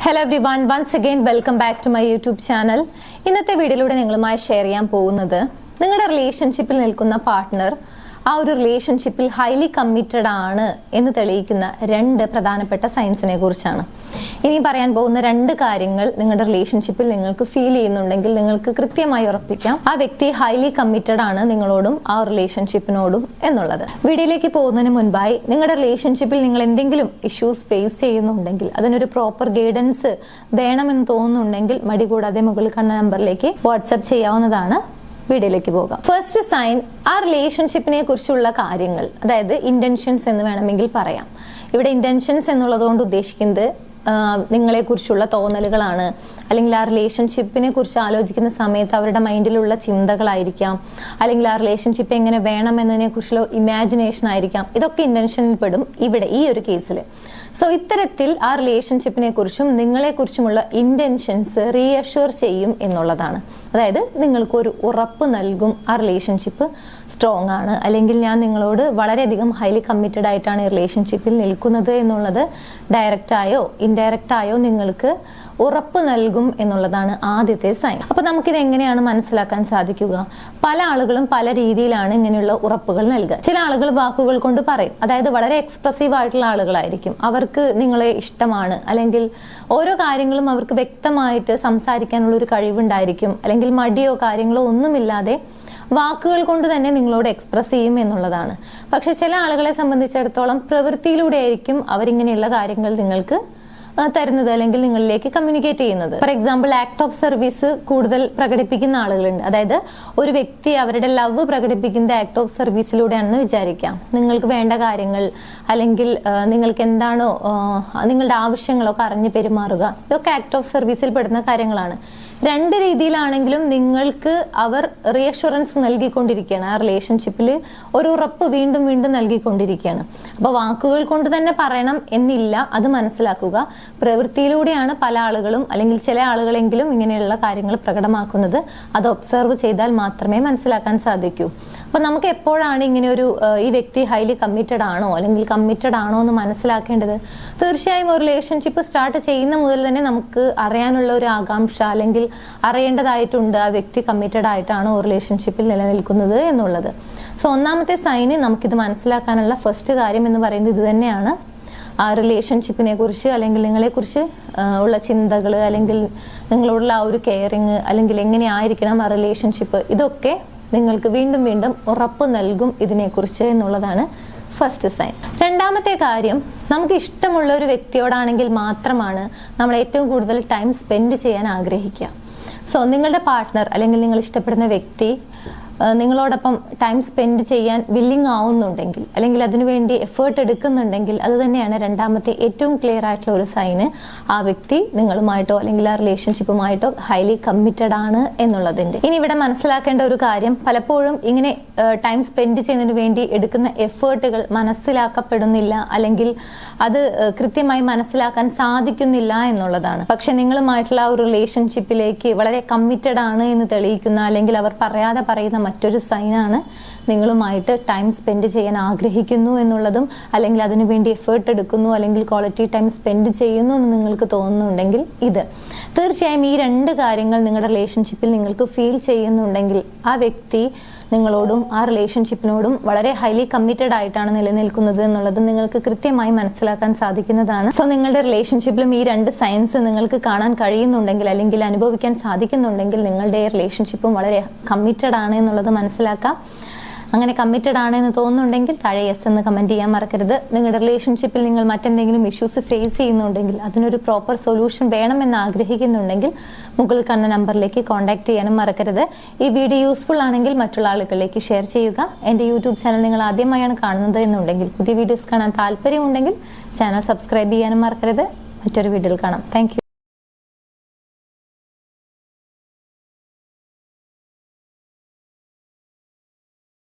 Hello everyone, once again welcome back to my YouTube channel. ഇന്നത്തെ വീഡിയോയിലൂടെ നിങ്ങളുമായി share ചെയ്യാൻ പോകുന്നത് നിങ്ങളുടെ റിലേഷൻഷിപ്പിൽ നിൽക്കുന്ന പാർട്ട്ണർ ആ ഒരു റിലേഷൻഷിപ്പിൽ ഹൈലി കമ്മിറ്റഡ് ആണ് എന്ന് തെളിയിക്കുന്ന രണ്ട് പ്രധാനപ്പെട്ട സയൻസിനെ കുറിച്ചാണ്. ഇനി പറയാൻ പോകുന്ന രണ്ട് കാര്യങ്ങൾ നിങ്ങളുടെ റിലേഷൻഷിപ്പിൽ നിങ്ങൾക്ക് ഫീൽ ചെയ്യുന്നുണ്ടെങ്കിൽ നിങ്ങൾക്ക് കൃത്യമായി ഉറപ്പിക്കാം ആ വ്യക്തി ഹൈലി കമ്മിറ്റഡ് ആണ് നിങ്ങളോടും ആ റിലേഷൻഷിപ്പിനോടും എന്നുള്ളത്. വീഡിയോയിലേക്ക് പോകുന്നതിന് മുൻപായി നിങ്ങളുടെ റിലേഷൻഷിപ്പിൽ നിങ്ങൾ എന്തെങ്കിലും ഇഷ്യൂസ് ഫേസ് ചെയ്യുന്നുണ്ടെങ്കിൽ അതിനൊരു പ്രോപ്പർ ഗൈഡൻസ് വേണമെന്ന് തോന്നുന്നുണ്ടെങ്കിൽ മടി കൂടാതെ മുകളിൽ കാണുന്ന നമ്പറിലേക്ക് വാട്സ്ആപ്പ് ചെയ്യാവുന്നതാണ്. വീഡിയോയിലേക്ക് പോകാം. ഫസ്റ്റ് സൈൻ, ആ റിലേഷൻഷിപ്പിനെ കുറിച്ചുള്ള കാര്യങ്ങൾ, അതായത് ഇന്റൻഷൻസ് എന്ന് വേണമെങ്കിൽ പറയാം. ഇവിടെ ഇന്റൻഷൻസ് എന്നുള്ളത് കൊണ്ട് ഉദ്ദേശിക്കുന്നത് നിങ്ങളെ കുറിച്ചുള്ള തോന്നലുകളാണ്, അല്ലെങ്കിൽ ആ റിലേഷൻഷിപ്പിനെ കുറിച്ച് ആലോചിക്കുന്ന സമയത്ത് അവരുടെ മൈൻഡിലുള്ള ചിന്തകളായിരിക്കാം, അല്ലെങ്കിൽ ആ റിലേഷൻഷിപ്പ് എങ്ങനെ വേണമെന്നതിനെ കുറിച്ചുള്ള ഇമാജിനേഷൻ ആയിരിക്കാം. ഇതൊക്കെ ഇന്റൻഷനിൽ പെടും ഇവിടെ ഈ ഒരു കേസിൽ. സോ ഇത്തരത്തിൽ ആ റിലേഷൻഷിപ്പിനെ കുറിച്ചും നിങ്ങളെ കുറിച്ചുമുള്ള ഇന്റൻഷൻസ് റീഅഷ്യൂർ ചെയ്യും എന്നുള്ളതാണ്. അതായത് നിങ്ങൾക്ക് ഒരു ഉറപ്പ് നൽകും ആ റിലേഷൻഷിപ്പ് സ്ട്രോങ് ആണ്, അല്ലെങ്കിൽ ഞാൻ നിങ്ങളോട് വളരെയധികം ഹൈലി കമ്മിറ്റഡ് ആയിട്ടാണ് ഈ റിലേഷൻഷിപ്പിൽ നിൽക്കുന്നത് എന്നുള്ളത് ഡയറക്റ്റ് ആയോ ഇൻഡയറക്റ്റ് ആയോ നിങ്ങൾക്ക് ഉറപ്പ് നൽകും എന്നുള്ളതാണ് ആദ്യത്തെ സൈൻ. അപ്പൊ നമുക്കിത് എങ്ങനെയാണ് മനസ്സിലാക്കാൻ സാധിക്കുക? പല ആളുകളും പല രീതിയിലാണ് ഇങ്ങനെയുള്ള ഉറപ്പുകൾ നൽകുക. ചില ആളുകൾ വാക്കുകൾ കൊണ്ട് പറയും, അതായത് വളരെ എക്സ്പ്രസീവ് ആയിട്ടുള്ള ആളുകളായിരിക്കും. അവർക്ക് നിങ്ങളെ ഇഷ്ടമാണ്, അല്ലെങ്കിൽ ഓരോ കാര്യങ്ങളും അവർക്ക് വ്യക്തമായിട്ട് സംസാരിക്കാനുള്ള ഒരു കഴിവുണ്ടായിരിക്കും, അല്ലെങ്കിൽ മടിയോ കാര്യങ്ങളോ ഒന്നുമില്ലാതെ വാക്കുകൾ കൊണ്ട് തന്നെ നിങ്ങളോട് എക്സ്പ്രസ് ചെയ്യും എന്നുള്ളതാണ്. പക്ഷെ ചില ആളുകളെ സംബന്ധിച്ചിടത്തോളം പ്രവൃത്തിയിലൂടെ ആയിരിക്കും അവരിങ്ങനെയുള്ള കാര്യങ്ങൾ നിങ്ങൾക്ക് തരുന്നത്, അല്ലെങ്കിൽ നിങ്ങളിലേക്ക് കമ്മ്യൂണിക്കേറ്റ് ചെയ്യുന്നത്. For example, act of service കൂടുതൽ പ്രകടിപ്പിക്കുന്ന ആളുകളുണ്ട്. അതായത് ഒരു വ്യക്തി അവരുടെ ലവ് പ്രകടിപ്പിക്കുന്നത് ആക്ട് ഓഫ് സർവീസിലൂടെയാണെന്ന് വിചാരിക്കാം. നിങ്ങൾക്ക് വേണ്ട കാര്യങ്ങൾ, അല്ലെങ്കിൽ നിങ്ങൾക്ക് എന്താണോ നിങ്ങളുടെ ആവശ്യങ്ങളൊക്കെ അറിഞ്ഞു പെരുമാറുക, ഇതൊക്കെ ആക്ട് ഓഫ് സർവീസിൽ പെടുന്ന കാര്യങ്ങളാണ്. രണ്ട് രീതിയിലാണെങ്കിലും നിങ്ങൾക്ക് അവർ റീഅഷ്വറൻസ് നൽകിക്കൊണ്ടിരിക്കുകയാണ്, ആ റിലേഷൻഷിപ്പിൽ ഒരു ഉറപ്പ് വീണ്ടും വീണ്ടും നൽകിക്കൊണ്ടിരിക്കുകയാണ്. അപ്പൊ വാക്കുകൾ കൊണ്ട് തന്നെ പറയണം എന്നില്ല, അത് മനസ്സിലാക്കുക. പ്രവൃത്തിയിലൂടെയാണ് പല ആളുകളും, അല്ലെങ്കിൽ ചില ആളുകളെങ്കിലും ഇങ്ങനെയുള്ള കാര്യങ്ങൾ പ്രകടമാക്കുന്നത്. അത് ഒബ്സർവ് ചെയ്താൽ മാത്രമേ മനസ്സിലാക്കാൻ സാധിക്കൂ. അപ്പൊ നമുക്ക് എപ്പോഴാണ് ഇങ്ങനെ ഒരു ഈ വ്യക്തി ഹൈലി കമ്മിറ്റഡ് ആണോ അല്ലെങ്കിൽ കമ്മിറ്റഡ് ആണോ എന്ന് മനസ്സിലാക്കേണ്ടത്? തീർച്ചയായും ഒരു റിലേഷൻഷിപ്പ് സ്റ്റാർട്ട് ചെയ്യുന്ന മുതൽ തന്നെ നമുക്ക് അറിയാനുള്ള ഒരു ആകാംക്ഷ, അല്ലെങ്കിൽ അറിയേണ്ടതായിട്ടുണ്ട് ആ വ്യക്തി കമ്മിറ്റഡ് ആയിട്ടാണോ റിലേഷൻഷിപ്പിൽ നിലനിൽക്കുന്നത് എന്നുള്ളത്. സോ ഒന്നാമത്തെ സൈന് നമുക്കിത് മനസ്സിലാക്കാനുള്ള ഫസ്റ്റ് കാര്യം എന്ന് പറയുന്നത് ഇത് തന്നെയാണ്. ആ റിലേഷൻഷിപ്പിനെ കുറിച്ച്, അല്ലെങ്കിൽ നിങ്ങളെ കുറിച്ച് ഉള്ള ചിന്തകൾ, അല്ലെങ്കിൽ നിങ്ങളോടുള്ള ആ ഒരു കെയറിങ്, അല്ലെങ്കിൽ എങ്ങനെയായിരിക്കണം ആ റിലേഷൻഷിപ്പ്, ഇതൊക്കെ നിങ്ങൾക്ക് വീണ്ടും വീണ്ടും ഉറപ്പ് നൽകും ഇതിനെക്കുറിച്ച് എന്നുള്ളതാണ് ഫസ്റ്റ് സൈൻ. രണ്ടാമത്തെ കാര്യം, നമുക്ക് ഇഷ്ടമുള്ള ഒരു വ്യക്തിയോടാണെങ്കിൽ മാത്രമാണ് നമ്മൾ ഏറ്റവും കൂടുതൽ ടൈം സ്പെൻഡ് ചെയ്യാൻ ആഗ്രഹിക്കുക. സോ നിങ്ങളുടെ പാർട്ട്ണർ, അല്ലെങ്കിൽ നിങ്ങൾ ഇഷ്ടപ്പെടുന്ന വ്യക്തി നിങ്ങളോടൊപ്പം ടൈം സ്പെൻഡ് ചെയ്യാൻ വില്ലിങ് ആവുന്നുണ്ടെങ്കിൽ, അല്ലെങ്കിൽ അതിനുവേണ്ടി എഫേർട്ട് എടുക്കുന്നുണ്ടെങ്കിൽ, അത് തന്നെയാണ് രണ്ടാമത്തെ ഏറ്റവും ക്ലിയർ ആയിട്ടുള്ള ഒരു സൈന്. ആ വ്യക്തി നിങ്ങളുമായിട്ടോ അല്ലെങ്കിൽ ആ റിലേഷൻഷിപ്പുമായിട്ടോ ഹൈലി കമ്മിറ്റഡ് ആണ് എന്നുള്ളതിന്റെ. ഇനി ഇവിടെ മനസ്സിലാക്കേണ്ട ഒരു കാര്യം, പലപ്പോഴും ഇങ്ങനെ ടൈം സ്പെൻഡ് ചെയ്യുന്നതിന് വേണ്ടി എടുക്കുന്ന എഫേർട്ടുകൾ മനസ്സിലാക്കപ്പെടുന്നില്ല, അല്ലെങ്കിൽ അത് കൃത്യമായി മനസ്സിലാക്കാൻ സാധിക്കുന്നില്ല എന്നുള്ളതാണ്. പക്ഷെ നിങ്ങളുമായിട്ടുള്ള ആ ഒരു റിലേഷൻഷിപ്പിലേക്ക് വളരെ കമ്മിറ്റഡ് ആണ് എന്ന് തെളിയിക്കുന്ന, അല്ലെങ്കിൽ അവർ പറയാതെ പറയുന്ന മറ്റൊരു സൈനാണ് നിങ്ങളുമായിട്ട് ടൈം സ്പെൻഡ് ചെയ്യാൻ ആഗ്രഹിക്കുന്നു എന്നുള്ളതും, അല്ലെങ്കിൽ അതിനുവേണ്ടി എഫേർട്ട് എടുക്കുന്നു, അല്ലെങ്കിൽ ക്വാളിറ്റി ടൈം സ്പെൻഡ് ചെയ്യുന്നു എന്ന് നിങ്ങൾക്ക് തോന്നുന്നുണ്ടെങ്കിൽ ഇത്. തീർച്ചയായും ഈ രണ്ട് കാര്യങ്ങൾ നിങ്ങളുടെ റിലേഷൻഷിപ്പിൽ നിങ്ങൾക്ക് ഫീൽ ചെയ്യുന്നുണ്ടെങ്കിൽ ആ വ്യക്തി നിങ്ങളോടും ആ റിലേഷൻഷിപ്പിനോടും വളരെ ഹൈലി കമ്മിറ്റഡ് ആയിട്ടാണ് നിലനിൽക്കുന്നത് എന്നുള്ളത് നിങ്ങൾക്ക് കൃത്യമായി മനസ്സിലാക്കാൻ സാധിക്കുന്നതാണ്. സോ നിങ്ങളുടെ റിലേഷൻഷിപ്പിലും ഈ രണ്ട് സയൻസ് നിങ്ങൾക്ക് കാണാൻ കഴിയുന്നുണ്ടെങ്കിൽ, അല്ലെങ്കിൽ അനുഭവിക്കാൻ സാധിക്കുന്നുണ്ടെങ്കിൽ, നിങ്ങളുടെ റിലേഷൻഷിപ്പും വളരെ കമ്മിറ്റഡ് ആണ് എന്നുള്ളത് മനസ്സിലാക്കാം. അങ്ങനെ കമ്മിറ്റഡ് ആണ് എന്ന് തോന്നുന്നുണ്ടെങ്കിൽ താഴെ യെസ് എന്ന് കമന്റ് ചെയ്യാൻ മറക്കരുത്. നിങ്ങളുടെ റിലേഷൻഷിപ്പിൽ നിങ്ങൾ മറ്റെന്തെങ്കിലും ഇഷ്യൂസ് ഫേസ് ചെയ്യുന്നുണ്ടെങ്കിൽ, അതിനൊരു പ്രോപ്പർ സൊല്യൂഷൻ വേണമെന്ന് ആഗ്രഹിക്കുന്നുണ്ടെങ്കിൽ മുകളിൽ കാണുന്ന നമ്പറിലേക്ക് കോൺടാക്ട് ചെയ്യാനും മറക്കരുത്. ഈ വീഡിയോ യൂസ്ഫുൾ ആണെങ്കിൽ മറ്റുള്ള ആളുകളിലേക്ക് ഷെയർ ചെയ്യുക. എൻ്റെ യൂട്യൂബ് ചാനൽ നിങ്ങൾ ആദ്യമായാണ് കാണുന്നത് എന്നുണ്ടെങ്കിൽ, പുതിയ വീഡിയോസ് കാണാൻ താല്പര്യമുണ്ടെങ്കിൽ ചാനൽ സബ്സ്ക്രൈബ് ചെയ്യാനും മറക്കരുത്. മറ്റൊരു വീഡിയോയിൽ കാണാം. താങ്ക്